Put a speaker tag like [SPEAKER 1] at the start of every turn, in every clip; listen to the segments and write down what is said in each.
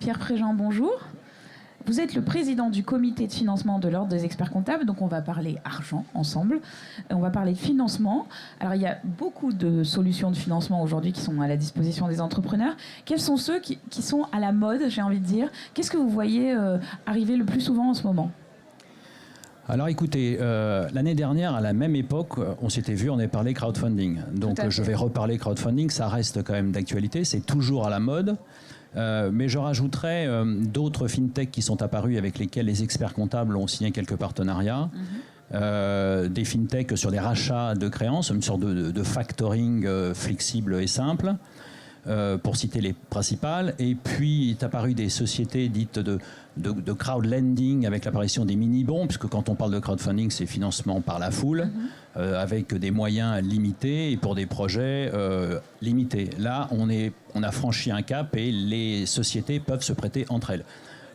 [SPEAKER 1] Pierre Préjean, bonjour. Vous êtes le président du comité de financement de l'Ordre des experts comptables, donc on va parler argent ensemble, on va parler de financement. Alors il y a beaucoup de solutions de financement aujourd'hui qui sont à la disposition des entrepreneurs. Quels sont ceux qui sont à la mode, j'ai envie de dire? Qu'est-ce que vous voyez arriver le plus souvent en ce moment?
[SPEAKER 2] Alors écoutez, l'année dernière, à la même époque, on s'était vu, on avait parlé crowdfunding. Donc je vais reparler crowdfunding, ça reste quand même d'actualité, c'est toujours à la mode. Mais je rajouterais d'autres fintechs qui sont apparus avec lesquels les experts comptables ont signé quelques partenariats. Des fintechs sur des rachats de créances, une sorte de factoring flexible et simple. Pour citer les principales. Et puis est apparu des sociétés dites de crowdlending avec l'apparition des mini-bons, puisque quand on parle de crowdfunding, c'est financement par la foule, avec des moyens limités et pour des projets limités. Là, on a franchi un cap et les sociétés peuvent se prêter entre elles.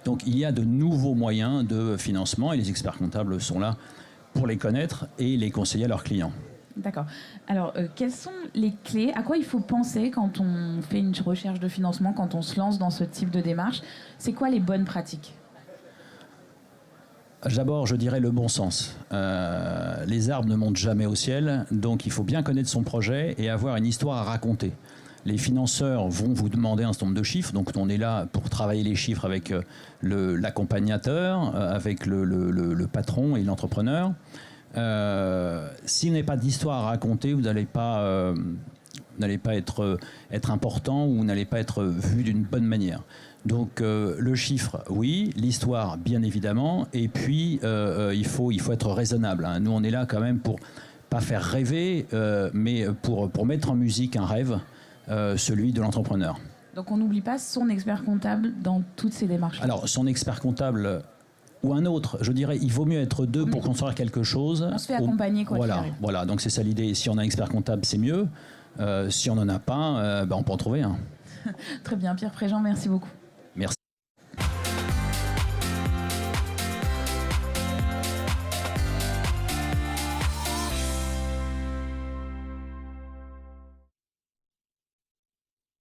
[SPEAKER 2] Donc il y a de nouveaux moyens de financement et les experts comptables sont là pour les connaître et les conseiller à leurs clients.
[SPEAKER 1] D'accord. Alors, quelles sont les clés? À quoi il faut penser quand on fait une recherche de financement, quand on se lance dans ce type de démarche? C'est quoi les bonnes pratiques?
[SPEAKER 2] D'abord, je dirais le bon sens. Les arbres ne montent jamais au ciel, donc il faut bien connaître son projet et avoir une histoire à raconter. Les financeurs vont vous demander un certain nombre de chiffres, donc on est là pour travailler les chiffres avec l'accompagnateur, avec le patron et l'entrepreneur. S'il n'y a pas d'histoire à raconter, vous n'allez pas être important ou vous n'allez pas être vu d'une bonne manière. Donc le chiffre, oui, l'histoire, bien évidemment, et puis il faut être raisonnable. Nous, on est là quand même pour pas faire rêver, mais pour mettre en musique un rêve, celui de l'entrepreneur.
[SPEAKER 1] Donc on n'oublie pas son expert comptable dans toutes ces démarches.
[SPEAKER 2] Alors son expert comptable ou un autre, je dirais, il vaut mieux être deux pour construire quelque chose.
[SPEAKER 1] On se fait accompagner quoi qu'il arrive.
[SPEAKER 2] Voilà, donc c'est ça l'idée. Si on a un expert comptable, c'est mieux. Si on n'en a pas, on peut en trouver un.
[SPEAKER 1] Très bien, Pierre Préjean, merci beaucoup.